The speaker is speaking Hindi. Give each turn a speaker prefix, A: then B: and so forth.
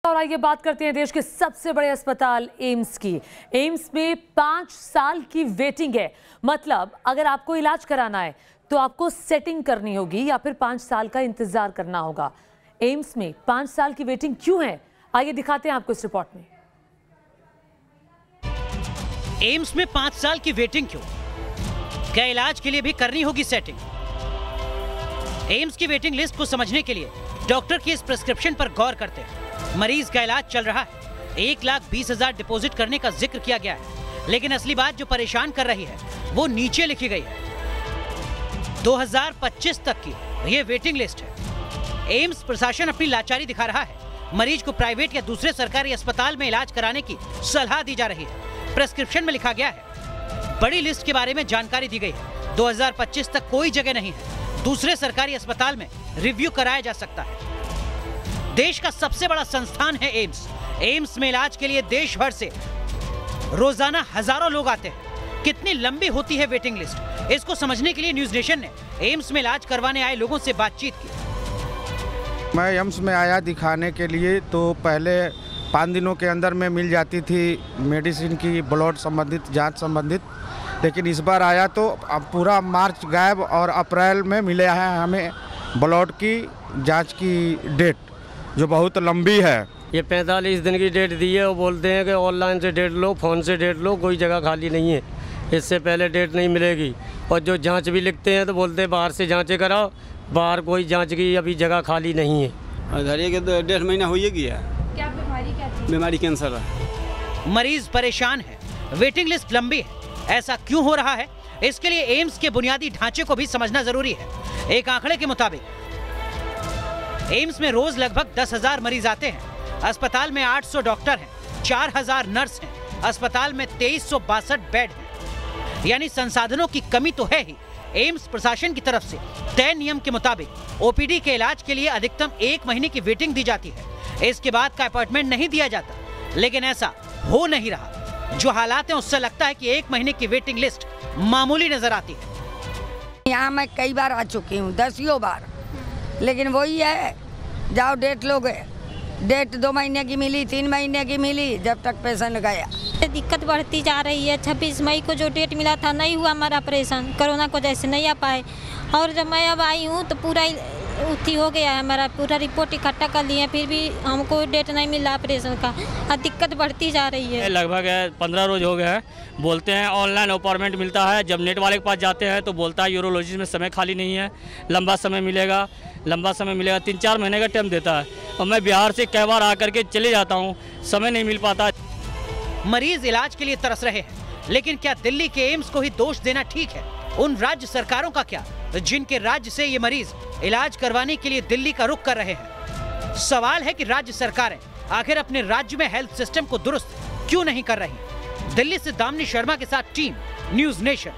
A: और आइए बात करते हैं देश के सबसे बड़े अस्पताल एम्स की। एम्स में 5 साल की वेटिंग है। मतलब अगर आपको इलाज कराना है तो आपको सेटिंग करनी होगी या फिर 5 साल का इंतजार करना होगा। एम्स में 5 साल की वेटिंग क्यों है, आइए दिखाते हैं आपको इस रिपोर्ट में।
B: एम्स में 5 साल की वेटिंग क्यों? क्या इलाज के लिए भी करनी होगी सेटिंग? एम्स की वेटिंग लिस्ट को समझने के लिए डॉक्टर की इस प्रिस्क्रिप्शन पर गौर करते हैं। मरीज का इलाज चल रहा है, 1,20,000 डिपॉजिट करने का जिक्र किया गया है, लेकिन असली बात जो परेशान कर रही है वो नीचे लिखी गई है। 2025 तक की ये वेटिंग लिस्ट है। एम्स प्रशासन अपनी लाचारी दिखा रहा है। मरीज को प्राइवेट या दूसरे सरकारी अस्पताल में इलाज कराने की सलाह दी जा रही है। प्रिस्क्रिप्शन में लिखा गया है, बड़ी लिस्ट के बारे में जानकारी दी गई है। 2025 तक कोई जगह नहीं है, दूसरे सरकारी अस्पताल में रिव्यू कराया जा सकता है। देश का सबसे बड़ा संस्थान है एम्स। एम्स में इलाज के लिए देश भर से रोजाना हजारों लोग आते हैं। कितनी लंबी होती है वेटिंग लिस्ट, इसको समझने के लिए न्यूज नेशन ने एम्स में इलाज करवाने आए लोगों से बातचीत की।
C: मैं एम्स में आया दिखाने के लिए, तो पहले 5 दिनों के अंदर में मिल जाती थी मेडिसिन की, ब्लड संबंधित जांच संबंधित, लेकिन इस बार आया तो अब पूरा मार्च गायब और अप्रैल में मिले हैं हमें ब्लड की जांच की डेट, जो बहुत लंबी है।
D: ये 45 दिन की डेट दी है। वो बोलते हैं कि ऑनलाइन से डेट लो, फ़ोन से डेट लो, कोई जगह खाली नहीं है, इससे पहले डेट नहीं मिलेगी। और जो जांच भी लिखते हैं तो बोलते हैं बाहर से जांचें कराओ, बाहर कोई जांच की अभी जगह खाली नहीं है।
E: धरिए के 1.5 महीना हो गया।
F: क्या बीमारी, क्या थी?
E: बीमारी कैंसर है।
B: मरीज परेशान है, वेटिंग लिस्ट लंबी है। ऐसा क्यों हो रहा है, इसके लिए एम्स के बुनियादी ढांचे को भी समझना जरूरी है। एक आंकड़े के मुताबिक एम्स में रोज लगभग 10,000 मरीज आते हैं। अस्पताल में 800 डॉक्टर हैं, 4,000 नर्स हैं। अस्पताल में 2362 बेड हैं, यानी संसाधनों की कमी तो है ही। एम्स प्रशासन की तरफ से तय नियम के मुताबिक ओपीडी के इलाज के लिए अधिकतम 1 महीने की वेटिंग दी जाती है। इसके बाद का अपॉइंटमेंट नहीं दिया जाता, लेकिन ऐसा हो नहीं रहा। जो हालात हैं उससे लगता है कि 1 महीने की वेटिंग लिस्ट मामूली नजर आती है।
G: यहाँ मैं कई बार आ चुकी हूँ, 10 बार, लेकिन वही है, जाओ डेट लोगे, डेट 2 महीने की मिली, 3 महीने की मिली, जब तक पेशेंट गया।
F: दिक्कत बढ़ती जा रही है। 26 मई को जो डेट मिला था नहीं हुआ हमारा ऑपरेशन, कोरोना को जैसे नहीं आ पाए। और जब मैं अब आई हूँ तो पूरा उठी हो गया है, हमारा पूरा रिपोर्ट इकट्ठा कर लिए, फिर भी हमको डेट नहीं मिला ऑपरेशन का। अब दिक्कत बढ़ती जा रही है।
D: लगभग 15 रोज हो गए हैं। बोलते हैं ऑनलाइन अपॉइंटमेंट मिलता है, जब नेट वाले के पास जाते हैं तो बोलता है यूरोलॉजिस्ट में समय खाली नहीं है, लंबा समय मिलेगा, 3-4 महीने का टाइम देता है। और मैं बिहार से कई बार आकर के चले जाता हूँ, समय नहीं मिल पाता।
B: मरीज इलाज के लिए तरस रहे हैं, लेकिन क्या दिल्ली के एम्स को ही दोष देना ठीक है? उन राज्य सरकारों का क्या, जिनके राज्य से ये मरीज इलाज करवाने के लिए दिल्ली का रुख कर रहे हैं? सवाल है कि राज्य सरकारें आखिर अपने राज्य में हेल्थ सिस्टम को दुरुस्त क्यों नहीं कर रही? दिल्ली से दामिनी शर्मा के साथ टीम न्यूज नेशन।